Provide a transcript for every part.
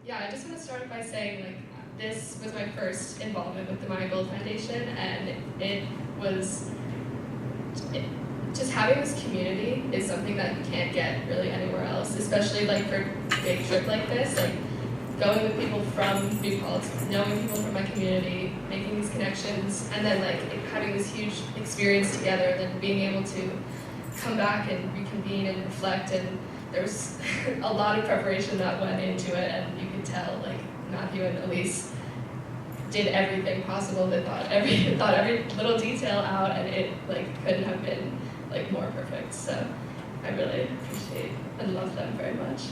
Yeah, I just want to start by saying, like, this was my first involvement with the Maya Gold Foundation, and just having this community is something that you can't get really anywhere else, especially like for a big trip like this, like going with people from New Paltz, knowing people from my community, making these connections, and then like having this huge experience together, and then being able to come back and reconvene and reflect. And there was a lot of preparation that went into it, and you could tell like Matthew and Elise did everything possible. They thought every little detail out, and it like couldn't have been like more perfect. So I really appreciate and love them very much.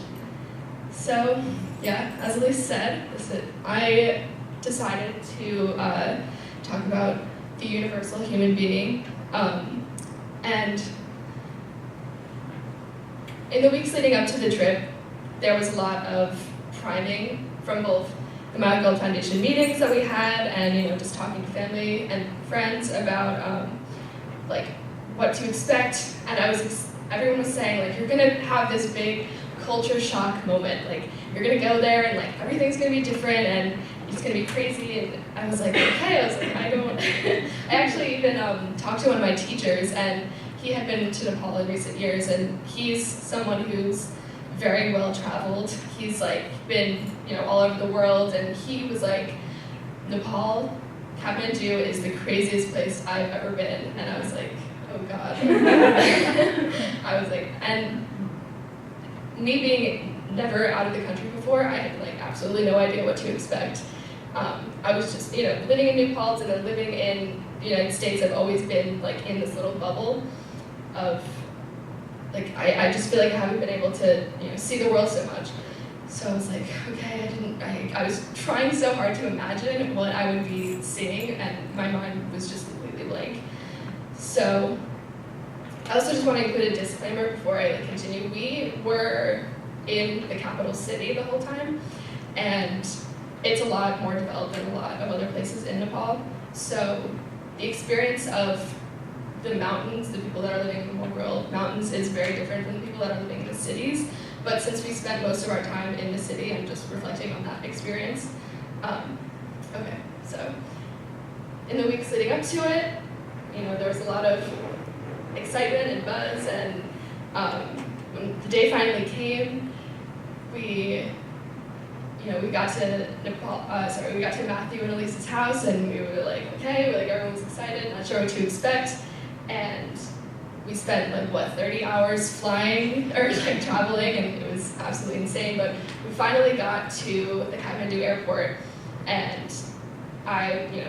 So yeah, as Elise said, I decided to talk about the universal human being, and in the weeks leading up to the trip, there was a lot of priming from both the Maya Gold Foundation meetings that we had, and just talking to family and friends about like what to expect. And everyone was saying like, you're gonna have this big culture shock moment. Like you're gonna go there and like everything's gonna be different and it's gonna be crazy. And I was like, okay. I was like, I don't. I actually even talked to one of my teachers, and he had been to Nepal in recent years, and he's someone who's very well traveled. He's like been all over the world, and he was like, Nepal, Kathmandu is the craziest place I've ever been. And I was like, oh God. I was like, and me being never out of the country before, I had like absolutely no idea what to expect. I was just living in New Paltz, and then living in the United States. I've always been like in this little bubble of like, I just feel like I haven't been able to see the world so much. So I was like, okay, I was trying so hard to imagine what I would be seeing, and my mind was just completely blank. So I also just want to include a disclaimer before I continue. We were in the capital city the whole time, and it's a lot more developed than a lot of other places in Nepal. So the experience of the mountains, the people that are living in the more rural mountains, is very different from the people that are living in the cities. But since we spent most of our time in the city, I'm just reflecting on that experience. Okay, so in the weeks leading up to it, there was a lot of excitement and buzz, and when the day finally came, we got to we got to Matthew and Elise's house, and we were like, okay, everyone was excited, not sure what to expect, and we spent 30 hours flying or traveling, and it was absolutely insane. But we finally got to the Kathmandu airport, and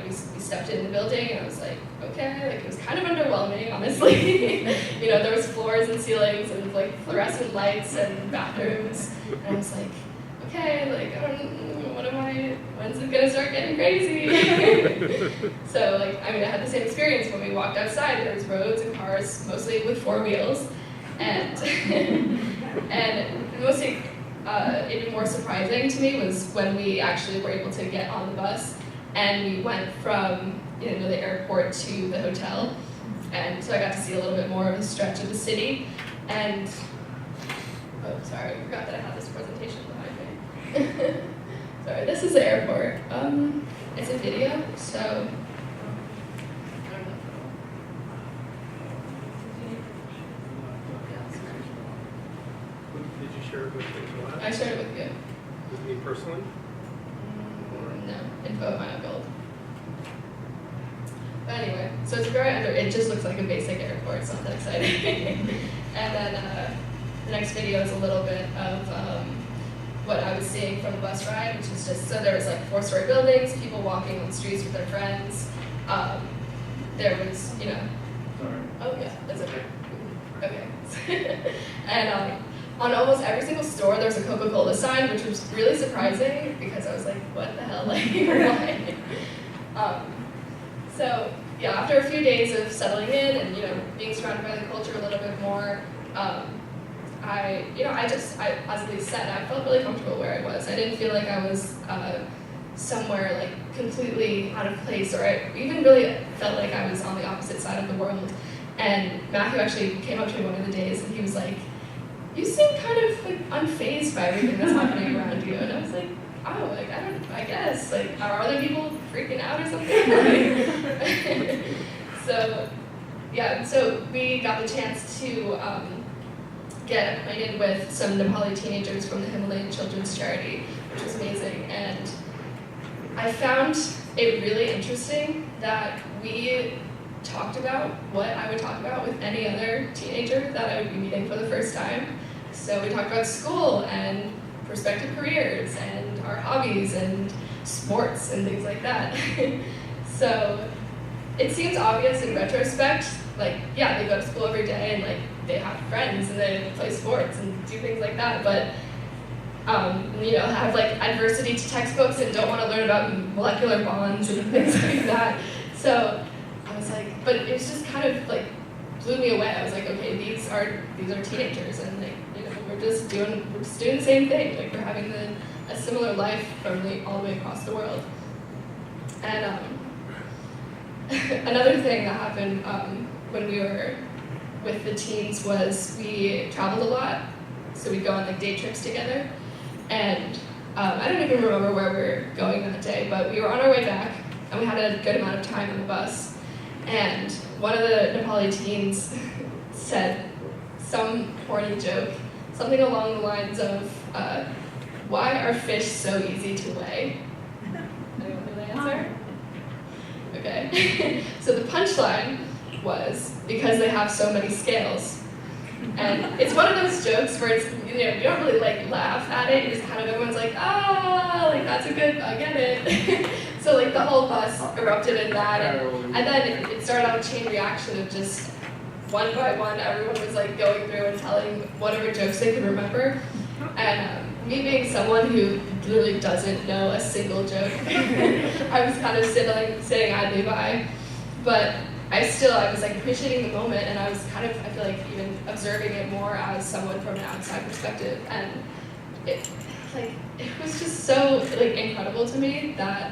we stepped in the building, and I was like, okay, it was kind of underwhelming, honestly. There was floors and ceilings and fluorescent lights and bathrooms, and I was like, okay, I don't know, when's it gonna start getting crazy? So I had the same experience when we walked outside. There was roads and cars, mostly with 4 wheels, and and mostly even more surprising to me was when we actually were able to get on the bus, and we went from the airport to the hotel, and so I got to see a little bit more of the stretch of the city. And oh, sorry, I forgot that I had this presentation behind me. Sorry, this is the airport. It's a video, so I don't know. Did you share it with me? I shared it with you. With me personally? No, info at Maya Gold. But anyway, so it's it just looks like a basic airport. It's not that exciting. And then the next video is a little bit of what I was seeing from the bus ride, which is just, so there was 4-story buildings, people walking on the streets with their friends. There was, Sorry. Oh yeah, that's okay. Okay. And on almost every single store, there was a Coca-Cola sign, which was really surprising because I was like, what the hell, why? So yeah, after a few days of settling in and being surrounded by the culture a little bit more, as Elise said, I felt really comfortable where I was. I didn't feel like I was somewhere completely out of place, or I even really felt like I was on the opposite side of the world. And Matthew actually came up to me one of the days, and he was like, you seem kind of unfazed by everything that's happening around you. And I was like, oh, like, I guess, like, are other people freaking out or something? Like, so, yeah, so we got the chance to get acquainted with some Nepali teenagers from the Himalayan Children's Charity, which was amazing. And I found it really interesting that we talked about what I would talk about with any other teenager that I would be meeting for the first time. So we talked about school and prospective careers and our hobbies and sports and things like that. So it seems obvious in retrospect, like, yeah, they go to school every day and like they have friends and they play sports and do things like that, but have like adversity to textbooks and don't want to learn about molecular bonds and things like that. So I was like, but it was just kind of like blew me away. I was like, okay, these are teenagers, and like, we're just doing the same thing. Like, we're having a similar life from all the way across the world. And another thing that happened when we were with the teens was we traveled a lot. So we'd go on like day trips together. And I don't even remember where we were going that day, but we were on our way back, and we had a good amount of time on the bus. And one of the Nepali teens said some corny joke, something along the lines of, why are fish so easy to weigh? Anyone know the answer? Okay. So the punchline was, because they have so many scales. And it's one of those jokes where it's, you don't really like laugh at it, you just kind of, everyone's like, like that's a good, I get it. So like the whole bus erupted in that, and then it started out a chain reaction of just one by one, everyone was like going through and telling whatever jokes they could remember. And me being someone who literally doesn't know a single joke, I was kind of sitting idly by, but I was like appreciating the moment, and I was kind of, I feel like, even observing it more as someone from an outside perspective, and it was just so like incredible to me that,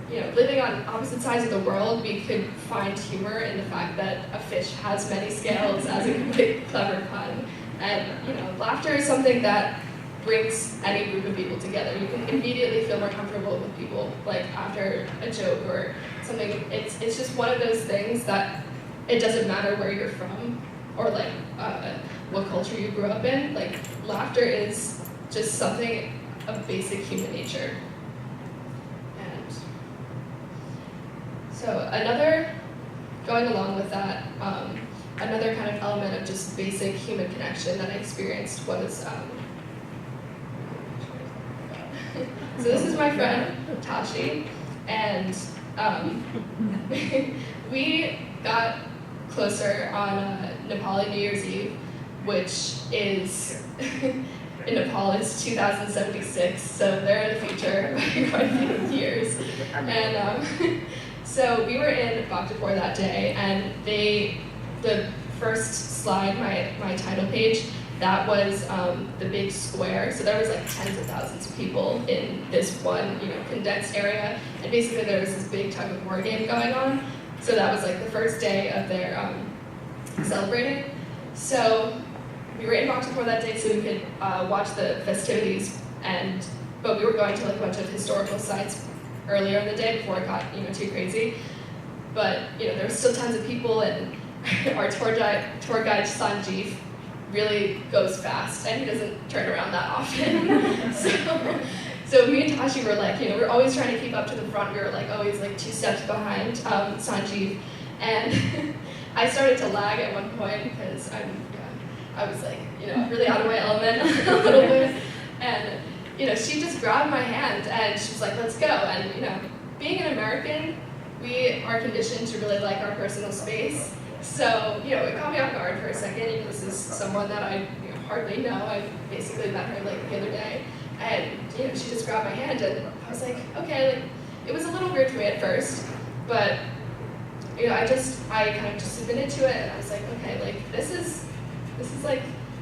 living on opposite sides of the world, we could find humor in the fact that a fish has many scales as a quick, clever pun. And laughter is something that brings any group of people together. You can immediately feel more comfortable with people, like after a joke or something. It's just one of those things that it doesn't matter where you're from or like what culture you grew up in. Like, laughter is just something of basic human nature. And so going along with that, another kind of element of just basic human connection that I experienced was, so this is my friend, Tashi, and we got closer on Nepali New Year's Eve, which is, in Nepal, it's 2076, so they're in the future by quite a few years. And so we were in Bhaktapur that day, and the first slide, my title page, that was the big square. So there was like tens of thousands of people in this one, condensed area. And basically there was this big tug of war game going on. So that was like the first day of their celebrating. So we were in Bhaktapur that day so we could watch the festivities. But we were going to like a bunch of historical sites earlier in the day before it got too crazy. But there were still tons of people, and our tour guide Sanjeev really goes fast, and he doesn't turn around that often. So me and Tashi were like, we're always trying to keep up to the front. We were like always like 2 steps behind Sanjeev, and I started to lag at one point because I was like, really out of my element a little bit, and she just grabbed my hand and she was like, let's go. And being an American, we are conditioned to really like our personal space. So, it caught me off guard for a second. This is someone that I hardly know. I basically met her like the other day. And, she just grabbed my hand, and I was like, okay, like, it was a little weird for me at first, but, I kind of just submitted to it, and I was like, okay, like, this is like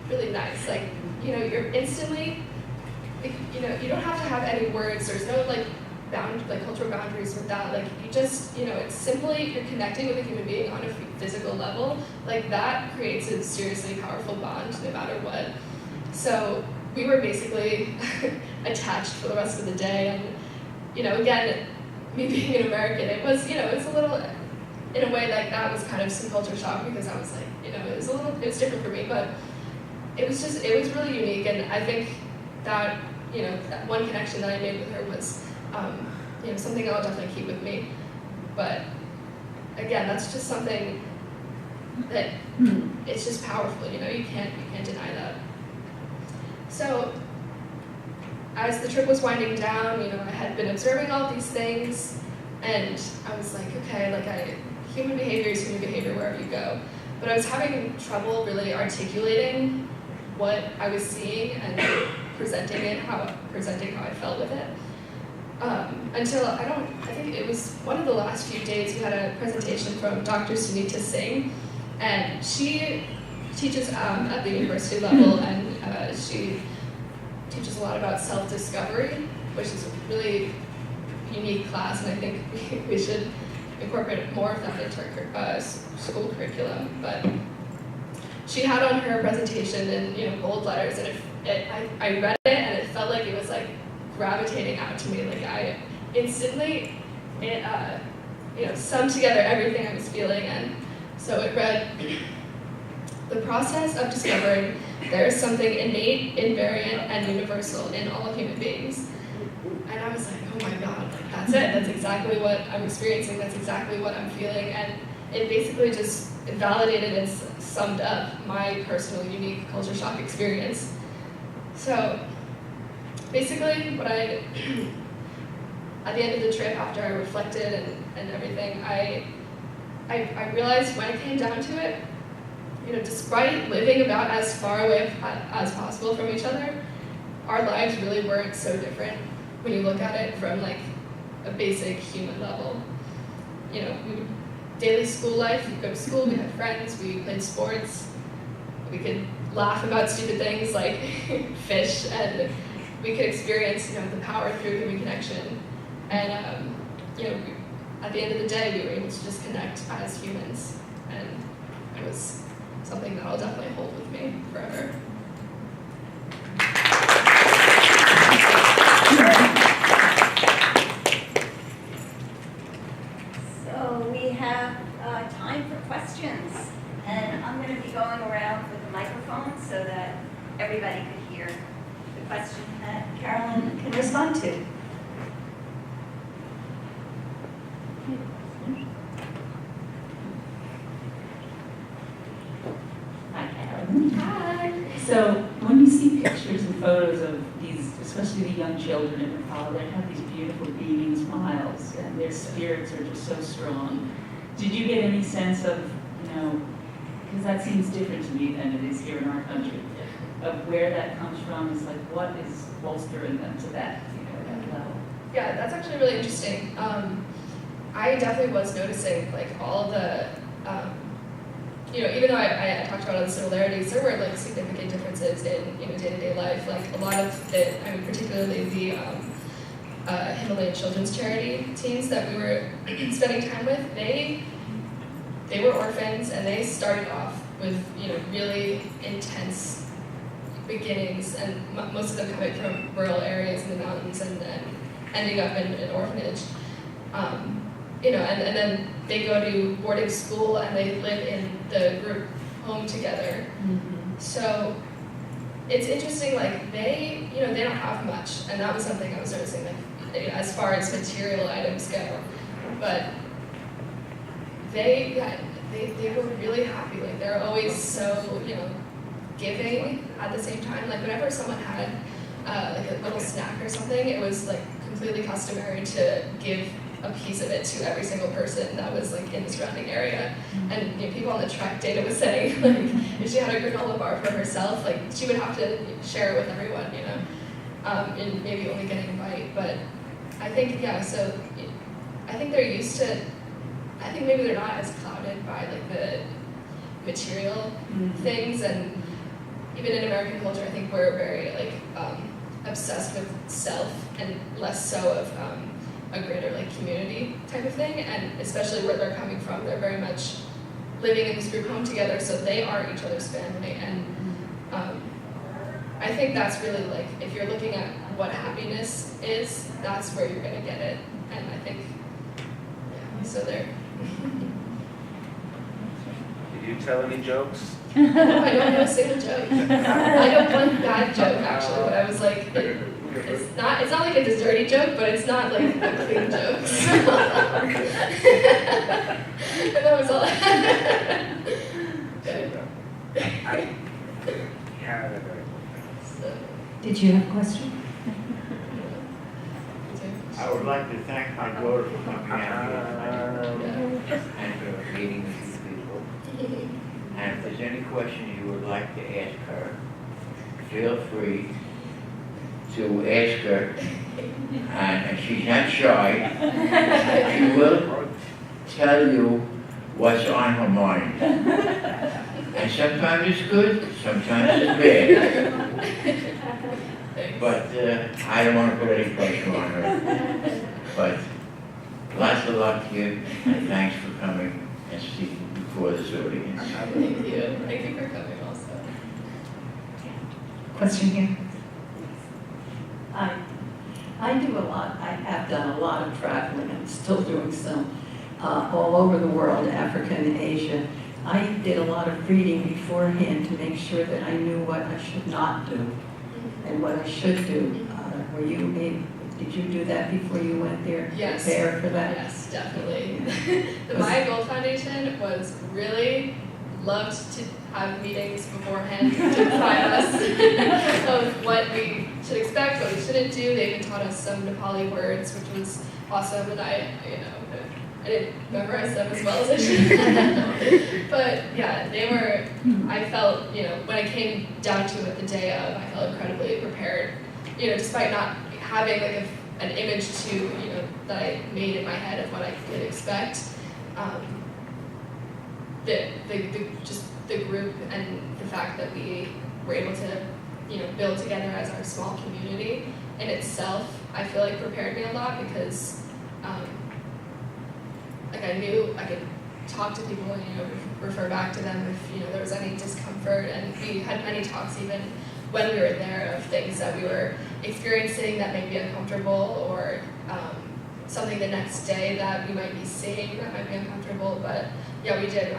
really nice. Like, you're instantly, like, you don't have to have any words. There's no like cultural boundaries with that. Like, you just, it's simply, you're connecting with a human being on a physical level. Like, that creates a seriously powerful bond no matter what. So we were basically attached for the rest of the day. And, again, me being an American, it was, it was a little, in a way, like that was kind of some culture shock, because I was like, it was different for me, but it was really unique. And I think that, that one connection that I made with her was, something I'll definitely keep with me. But again, that's just something that it's just powerful, you can't deny that. So as the trip was winding down, I had been observing all these things, and I was like, okay, human behavior is human behavior wherever you go. But I was having trouble really articulating what I was seeing and presenting how I felt with it. Until I think it was one of the last few days, we had a presentation from Dr. Sunita Singh, and she teaches at the university level, and she teaches a lot about self-discovery, which is a really unique class, and I think we should incorporate more of that into our school curriculum. But she had on her presentation in bold letters, and I read it, and it felt like it was like gravitating out to me. Like I instantly, summed together everything I was feeling. And so it read, "The process of discovering there is something innate, invariant, and universal in all human beings." And I was like, oh my God, like that's it. That's exactly what I'm experiencing. That's exactly what I'm feeling. And it basically just validated and summed up my personal, unique culture shock experience. So basically, at the end of the trip, after I reflected and everything, I realized when it came down to it, despite living about as far away as possible from each other, our lives really weren't so different when you look at it from like a basic human level. Daily school life, we'd go to school, we had friends, we played sports, we could laugh about stupid things like fish, and we could experience, the power through human connection. And, at the end of the day, we were able to just connect as humans. And it was something that I'll definitely hold with me forever. So we have time for questions. And I'm going to be going around with the microphone so that everybody could hear the question that Carolyn can respond to. Hi, Carolyn. Hi. So when you see pictures and photos of these, especially the young children in Nepal, they have these beautiful beaming smiles, and their spirits are just so strong. Did you get any sense of, because that seems different to me than it is here in our country, of where that comes from? Is like, what is bolstering them to that, that level? Yeah, that's actually really interesting. I definitely was noticing like all the, even though I talked about all the similarities, there were like significant differences in day-to-day life. Like a lot of it, particularly the Himalayan Children's Charity teens that we were spending time with, they were orphans, and they started off with really intense beginnings, and most of them coming from rural areas in the mountains and ending up in an orphanage. And then they go to boarding school and they live in the group home together. Mm-hmm. So it's interesting, like they don't have much, and that was something I was noticing, like as far as material items go. But they were really happy. Like they're always so giving at the same time. Like whenever someone had like a little snack or something, it was like completely customary to give a piece of it to every single person that was like in the surrounding area. And people on the trek, Data was saying, like if she had a granola bar for herself, like she would have to share it with everyone, and maybe only getting a bite. But I think so I think they're used to. I think maybe they're not as clouded by like the material things, and even in American culture, I think we're very like obsessed with self and less so of a greater like community type of thing. And especially where they're coming from, they're very much living in this group home together, so they are each other's family. And I think that's really like, if you're looking at what happiness is, that's where you're gonna get it. And I think, yeah, so there. Did you tell any jokes? No, I don't know a single joke. I know one bad joke actually, but I was like, it's not like it's a dirty joke, but it's not like a clean joke. So. And that was all. So, Did you have a question? I would like to thank my daughter for coming out here and for meeting with you people. And if there's any questions you would like to ask her, feel free to ask her. And she's not shy. She will tell you what's on her mind. And sometimes it's good, sometimes it's bad. But I don't want to put any pressure on her. But lots of luck to you, and thanks for coming and speaking before this audience. Thank you. Thank you for coming also. Question here? I do a lot, I have done a lot of traveling, I'm still doing some, all over the world, Africa and Asia. I did a lot of reading beforehand to make sure that I knew what I should not do and what I should do. Did you do that before you went there? Yes. Prepare for that? Yes, definitely. The Maya Gold Foundation was really loved to have meetings beforehand to guide us of what we should expect, what we shouldn't do. They even taught us some Nepali words, which was awesome, and I didn't memorize them as well as I should. But yeah, they were, I felt, when I came down to it the day of, I felt incredibly prepared, despite not having like an image to, that I made in my head of what I could expect. Just the group and the fact that we were able to, build together as our small community in itself, I feel like prepared me a lot because, I knew I could talk to people and, refer back to them if, there was any discomfort. And we had many talks even when we were there of things that we were experiencing that may be uncomfortable or something the next day that we might be seeing that might be uncomfortable. But yeah, we did,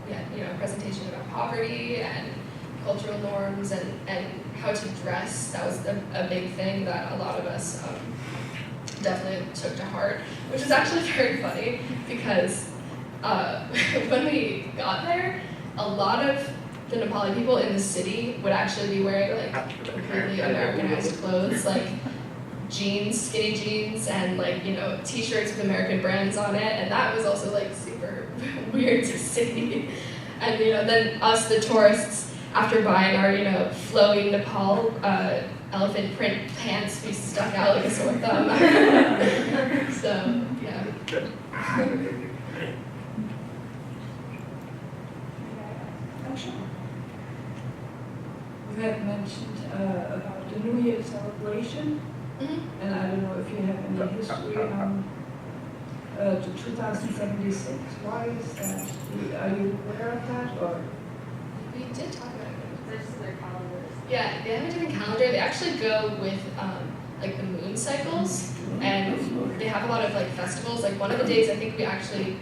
we had, a presentation about poverty and cultural norms and how to dress. That was a big thing that a lot of us definitely took to heart, which is actually very funny because when we got there, a lot of the Nepali people in the city would actually be wearing like completely Americanized clothes, like jeans, skinny jeans, and like, t-shirts with American brands on it, and that was also like super weird to see. And then us, the tourists, after buying our, flowy Nepal elephant print pants, we stuck out like a sore thumb. So, yeah. You had mentioned about the New Year celebration, and I don't know if you have any history on the 2076. Why is that? Are you aware of that, or? We did talk about it. There's their calendars. Yeah, they have a different calendar. They actually go with like the moon cycles, and they have a lot of like festivals. Like one of the days, I think we actually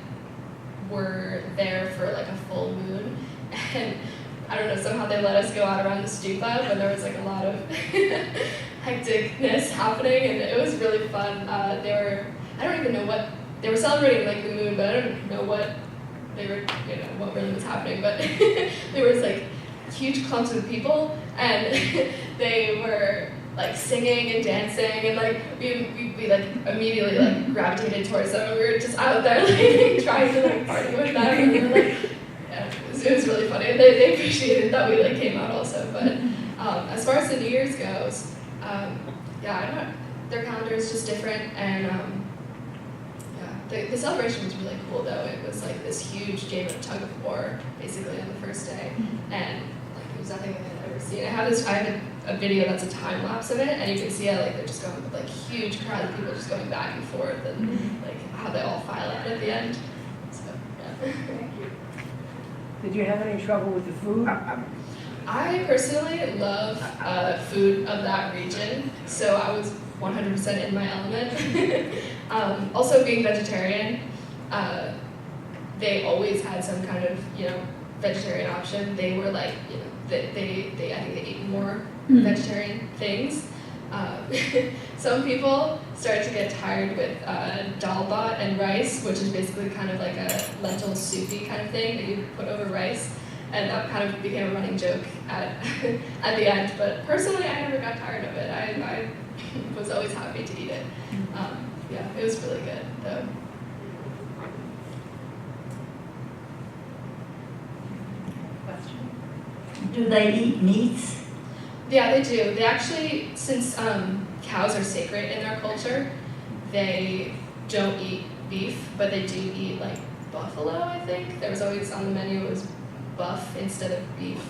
were there for like a full moon, and I don't know, somehow they let us go out around the stupa, but there was like a lot of hecticness happening, and it was really fun. I don't even know what, they were celebrating like the moon, but I don't know what they were, what really was happening, but there was like huge clumps of people, and they were like singing and dancing, and like we like immediately like gravitated towards them, and we were just out there like trying to like party with them, and we were like, yeah, it was really funny. They appreciated that we like came out also. But as far as the New Year's goes, yeah, I don't. Their calendar is just different, and yeah, the celebration was really cool though. It was like this huge game of tug of war basically on the first day, and like it was nothing I'd ever seen. I have a video that's a time lapse of it, and you can see how like they're just going with like huge crowd of people just going back and forth, and like how they all file out at the end. So yeah. Did you have any trouble with the food? I personally love food of that region, so I was 100% in my element. Also, being vegetarian, they always had some kind of, vegetarian option. They were like, I think they ate more vegetarian things. Some people start to get tired with dal bhat and rice, which is basically kind of like a lentil soupy kind of thing that you put over rice. And that kind of became a running joke at the end. But personally, I never got tired of it. I was always happy to eat it. Yeah, it was really good, though. Question? Do they eat meats? Yeah, they do. They actually, since cows are sacred in their culture, they don't eat beef, but they do eat like buffalo, I think. There was always on the menu, it was buff instead of beef.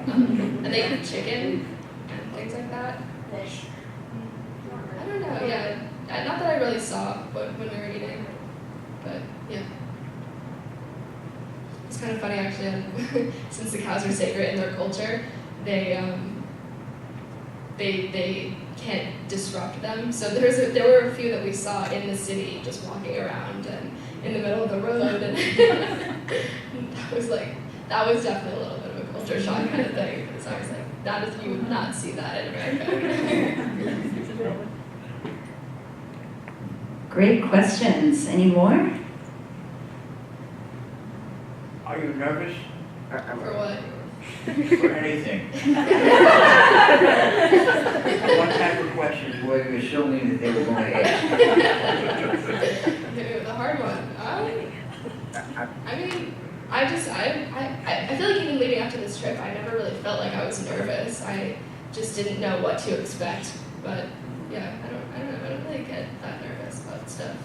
And they eat chicken and things like that. Fish. I don't know, yeah. Not that I really saw when we were eating, but yeah. It's kind of funny actually, since the cows are sacred in their culture, they can't disrupt them. So there were a few that we saw in the city just walking around and in the middle of the road, and that was definitely a little bit of a culture shock kind of thing. Because I was like, you would not see that in America. Great questions. Any more? Are you nervous For what? for anything? What type of questions were you assuming that they were going to ask? The hard one. I mean, I feel like even leading up to this trip, I never really felt like I was nervous. I just didn't know what to expect. But yeah, I don't know. I don't really get that nervous about stuff.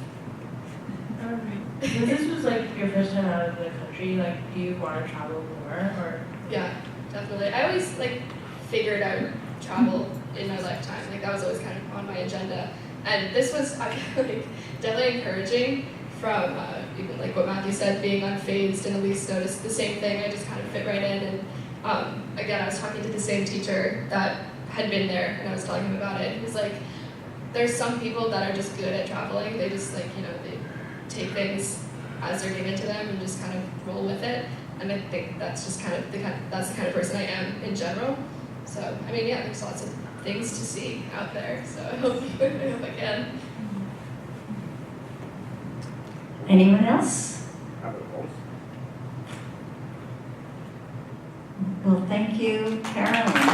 So this was like your first time out of the country, like do you want to travel more or? Yeah, definitely. I always figured I would travel in my lifetime. That was always kind of on my agenda. And this was, I feel definitely encouraging from even what Matthew said, being unfazed and at least noticed the same thing. I just kind of fit right in. And again, I was talking to the same teacher that had been there, and I was telling him about it. He was like, there's some people that are just good at traveling. They just they take things as they're given to them and just kind of roll with it. And I think that's just that's the kind of person I am in general. So, I mean, yeah, there's lots of things to see out there. So I hope I can. Anyone else? How about both? Well, thank you, Carolyn.